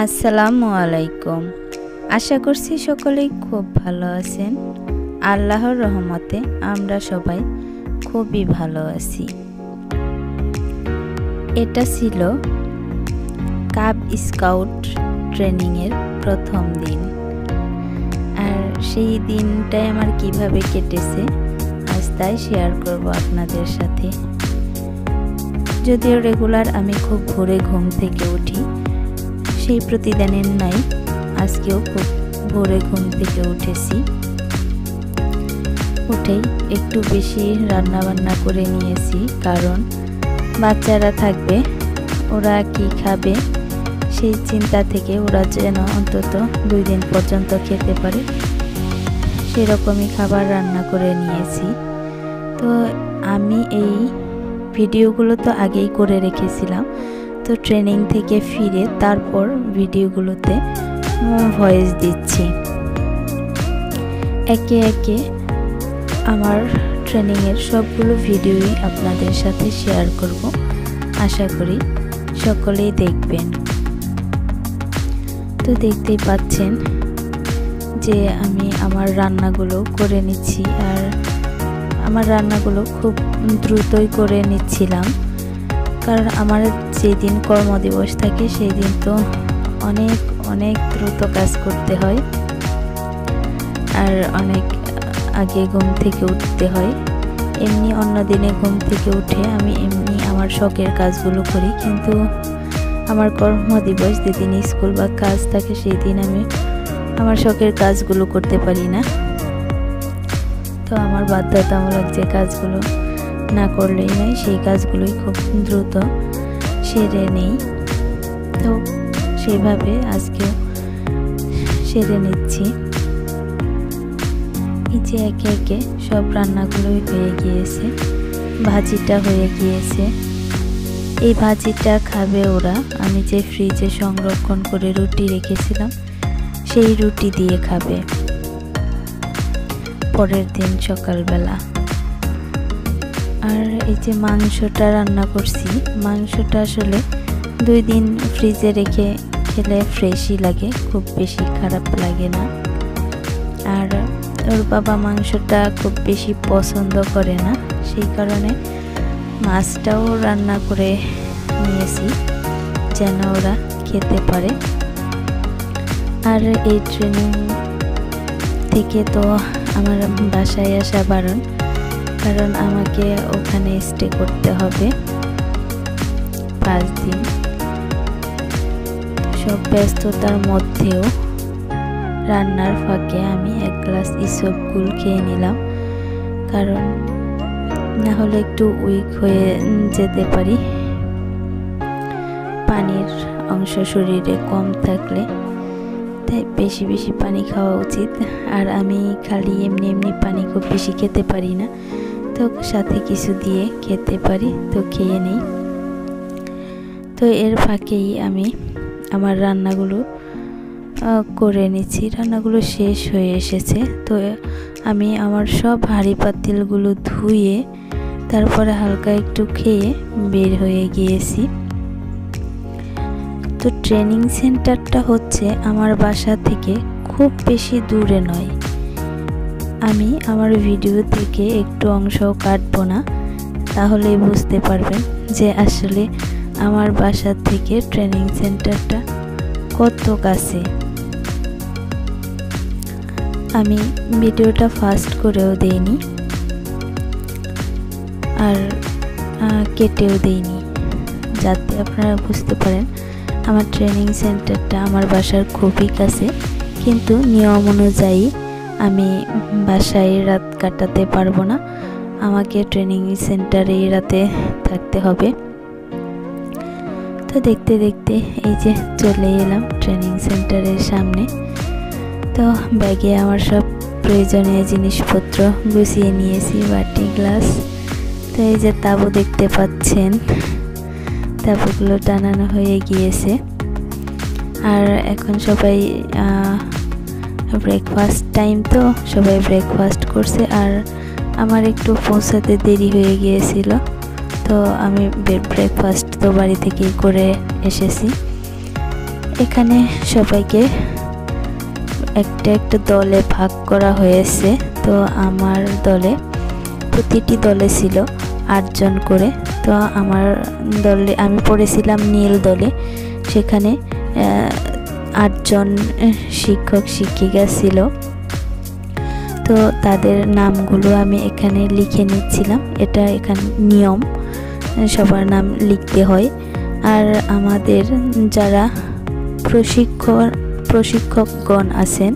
আসসালামু আলাইকুম। আশা করছি সকলেই খুব ভালো আছেন। আল্লাহর রহমতে আমরা সবাই খুবই ভালো আছি। এটা ছিল কাব স্কাউট ট্রেনিংয়ের প্রথম দিন, আর সেই দিনটাই আমার কিভাবে কেটেছে আজ তাই শেয়ার করব আপনাদের সাথে। যদিও রেগুলার আমি খুব ভোরে ঘুম থেকে উঠি, সেই প্রতিদিনের নাই আজকেও খুব ভোরে ঘুম থেকে উঠেছি। উঠেই একটু বেশি রান্না বান্না করে নিয়েছি, কারণ বাচ্চারা থাকবে, ওরা কি খাবে সেই চিন্তা থেকে ওরা যেন অন্তত 2 দিন পর্যন্ত খেতে পারে সেরকমই খাবার রান্না করে নিয়েছি। তো আমি এই ভিডিওগুলো তো আগেই করে রেখেছিলাম, তো ট্রেনিং থেকে ফিরে তারপর ভিডিওগুলোতে ভয়েস দিচ্ছি। একে একে আমার ট্রেনিংয়ের সবগুলো ভিডিওই আপনাদের সাথে শেয়ার করব, আশা করি সকলেই দেখবেন। তো দেখতেই পাচ্ছেন যে আমি আমার রান্নাগুলো করে নিচ্ছি, আর আমার রান্নাগুলো খুব দ্রুতই করে নিচ্ছিলাম, কারণ আমার যেদিন কর্মদিবস থাকে সেই দিন তো অনেক দ্রুত কাজ করতে হয়, আর অনেক আগে ঘুম থেকে উঠতে হয়। এমনি অন্য দিনে ঘুম থেকে উঠে আমি এমনি আমার শখের কাজগুলো করি, কিন্তু আমার কর্মদিবস যেদিন স্কুল বা কাজ থাকে সেই দিন আমি আমার শখের কাজগুলো করতে পারি না। তো আমার বাধ্যতামূলক যে কাজগুলো না করলেই নয়, সেই কাজগুলোই খুব দ্রুত সেরে নেই। তো সেইভাবে আজকে সেরে নিচ্ছি। এই যে একে একে সব রান্নাগুলোই হয়ে গিয়েছে, ভাজিটা হয়ে গিয়েছে। এই ভাজিটা খাবে ওরা, আমি যে ফ্রিজে সংরক্ষণ করে রুটি রেখেছিলাম সেই রুটি দিয়ে খাবে পরের দিন সকালবেলা। আর এই যে মাংসটা রান্না করছি, মাংসটা আসলে 2 দিন ফ্রিজে রেখে খেলে ফ্রেশই লাগে, খুব বেশি খারাপ লাগে না। আর ওর বাবা মাংসটা খুব বেশি পছন্দ করে না, সেই কারণে মাছটাও রান্না করে নিয়েছি যেন ওরা খেতে পারে। আর এই ট্রেনিং থেকে তো আমার বাসায় আসা বারণ, কারণ আমাকে ওখানে স্টে করতে হবে 5 দিন। সব ব্যস্ততার মধ্যেও রান্নার ফাঁকে আমি 1 গ্লাস ইসবগুল খেয়ে নিলাম, কারণ না হলে একটু উইক হয়ে যেতে পারি। পানির অংশ শরীরে কম থাকলে তাই বেশি বেশি পানি খাওয়া উচিত। আর আমি খালি এমনি পানি খুব বেশি খেতে পারি না, তো সাথে কিছু দিয়ে খেতে পারি, তো খেয়ে নেই। তো এর ফাঁকেই আমি আমার রান্নাগুলো করে নিচ্ছি। রান্নাগুলো শেষ হয়ে এসেছে, তো আমি আমার সব হাঁড়ি পাতিলগুলো ধুয়ে তারপরে হালকা একটু খেয়ে বের হয়ে গিয়েছি। তো ট্রেনিং সেন্টারটা হচ্ছে আমার বাসা থেকে খুব বেশি দূরে নয়। আমি আমার ভিডিও থেকে একটু অংশও কাটবো না, তাহলেই বুঝতে পারবেন যে আসলে আমার বাসা থেকে ট্রেনিং সেন্টারটা কত কাছে। আমি ভিডিওটা ফাস্ট করেও দেইনি আর কেটেও দেইনি, যাতে আপনারা বুঝতে পারেন আমার ট্রেনিং সেন্টারটা আমার বাসার খুবই কাছে, কিন্তু নিয়ম অনুযায়ী আমি বাসায় রাত কাটাতে পারবো না, আমাকে ট্রেনিং সেন্টারে রাতে থাকতে হবে। তো দেখতে দেখতে এই যে চলে এলাম ট্রেনিং সেন্টারের সামনে। তো ব্যাগে আমার সব প্রয়োজনীয় জিনিসপত্র গুছিয়ে নিয়েছি, বাটি গ্লাস। তো এই যে তাবু দেখতে পাচ্ছেন, তাবুগুলো টানানো হয়ে গিয়েছে। আর এখন সবাই ব্রেকফাস্ট টাইম, তো সবাই ব্রেকফাস্ট করছে, আর আমার একটু পৌঁছাতে দেরি হয়ে গিয়েছিল, তো আমি ব্রেকফাস্ট তো বাড়ি থেকেই করে এসেছি। এখানে সবাইকে একটা একটা দলে ভাগ করা হয়েছে। তো আমার দলে, প্রতিটি দলে ছিল 8 জন করে। তো আমার দলে আমি পড়েছিলাম নীল দলে। সেখানে 8 জন শিক্ষক শিক্ষিকা ছিল। তো তাদের নামগুলো আমি এখানে লিখে নিচ্ছিলাম। এটা এখানে নিয়ম, সবার নাম লিখতে হয়। আর আমাদের যারা প্রশিক্ষকগণ আছেন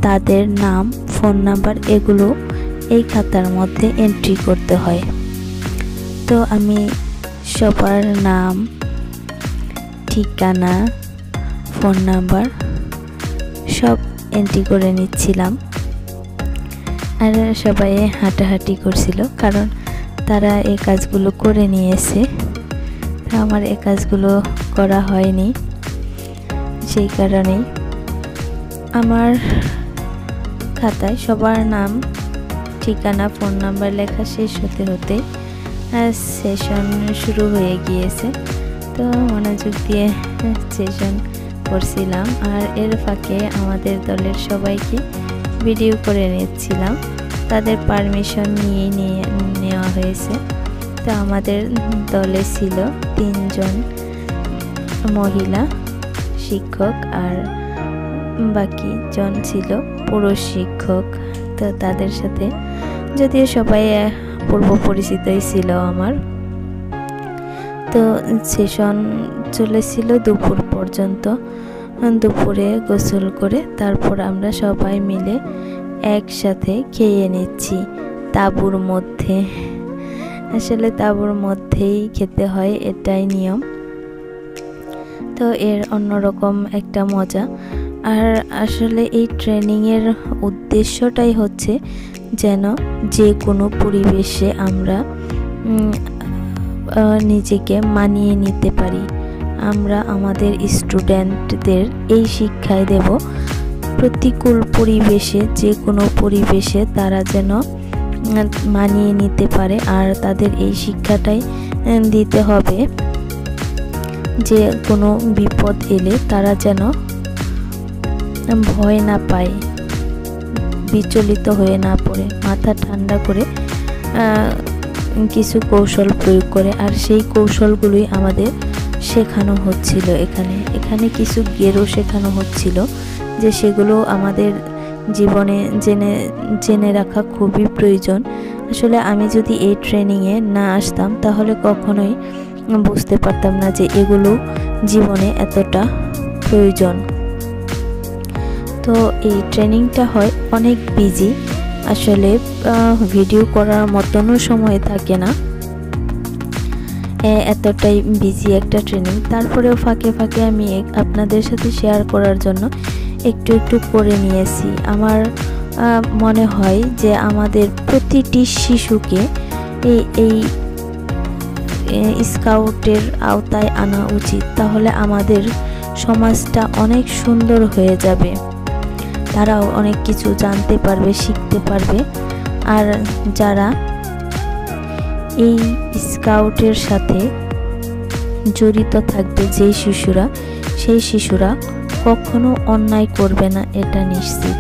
তাদের নাম, ফোন নাম্বার এগুলো এই খাতার মধ্যে এন্ট্রি করতে হয়। তো আমি সবার নাম, ঠিকানা, ফোন নাম্বার সব এন্ট্রি করে নিচ্ছিলাম। আর সবাই হাঁটাহাঁটি করছিল, কারণ তারা এই কাজগুলো করে নিয়েছে। আমার এই কাজগুলো করা হয়নি, সেই কারণেই আমার খাতায় সবার নাম, ঠিকানা, ফোন নাম্বার লেখা শেষ হতে হতে সেশন শুরু হয়ে গিয়েছে। তো মনোযোগ দিয়ে সেশন করছিলাম। আর এর ফাঁকে আমাদের দলের সবাইকে ভিডিও করে নিচ্ছিলাম। তাদের পারমিশন নিয়ে নেওয়া হয়েছে। তো আমাদের দলে ছিল 3 জন মহিলা শিক্ষক আর বাকি জন ছিল পুরুষ শিক্ষক। তো তাদের সাথে যদিও সবাই পূর্ব পরিচিতই ছিল আমার। তো সেশন চলেছিল দুপুর পর্যন্ত। দুপুরে গোসল করে তারপর আমরা সবাই মিলে একসাথে খেয়ে নিচ্ছি তাঁবুর মধ্যে। আসলে তাঁবুর মধ্যেই খেতে হয়, এটাই নিয়ম। তো এর অন্যরকম একটা মজা। আর আসলে এই ট্রেনিংয়ের উদ্দেশ্যটাই হচ্ছে যেন যে কোনো পরিবেশে আমরা নিজেকে মানিয়ে নিতে পারি। আমরা আমাদের স্টুডেন্টদের এই শিক্ষাই দেব, প্রতিকূল পরিবেশে, যে কোনো পরিবেশে তারা যেন মানিয়ে নিতে পারে। আর তাদের এই শিক্ষাটাই দিতে হবে যে কোনো বিপদ এলে তারা যেন ভয় না পায়, বিচলিত হয়ে না পড়ে, মাথা ঠান্ডা করে কিছু কৌশল প্রয়োগ করে। আর সেই কৌশলগুলোই আমাদের শেখানো হচ্ছিল। এখানে কিছু গেরো শেখানো হচ্ছিল, যে সেগুলো আমাদের জীবনে জেনে রাখা খুবই প্রয়োজন। আসলে আমি যদি এই ট্রেনিংয়ে না আসতাম তাহলে কখনোই বুঝতে পারতাম না যে এগুলো জীবনে এতটা প্রয়োজন। তো এই ট্রেনিংটা হয় অনেক বিজি, আসলে ভিডিও করার মতনও সময় থাকে না, এতটাই বিজি একটা ট্রেনিং। তারপরেও ফাঁকে ফাঁকে আমি আপনাদের সাথে শেয়ার করার জন্য একটু একটু করে নিয়েছি। আমার মনে হয় যে আমাদের প্রতিটি শিশুকে এই স্কাউটের আওতায় আনা উচিত, তাহলে আমাদের সমাজটা অনেক সুন্দর হয়ে যাবে। তারাও অনেক কিছু জানতে পারবে, শিখতে পারবে। আর যারা এই স্কাউটের সাথে জড়িত থাকবে, যেই শিশুরা, সেই শিশুরা কখনো অন্যায় করবে না, এটা নিশ্চিত।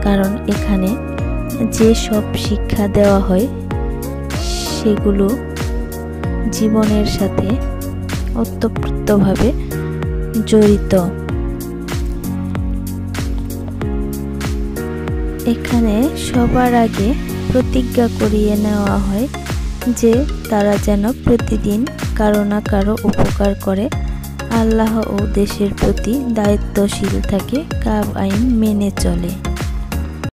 কারণ এখানে যে সব শিক্ষা দেওয়া হয় সেগুলো জীবনের সাথে ওতপ্রোতভাবে জড়িত। এখানে সবার আগে প্রতিজ্ঞা করিয়ে নেওয়া হয় যে তারা যেন প্রতিদিন কারো না কারো উপকার করে, আল্লাহ ও দেশের প্রতি দায়িত্বশীল থাকে, কাব আইন মেনে চলে।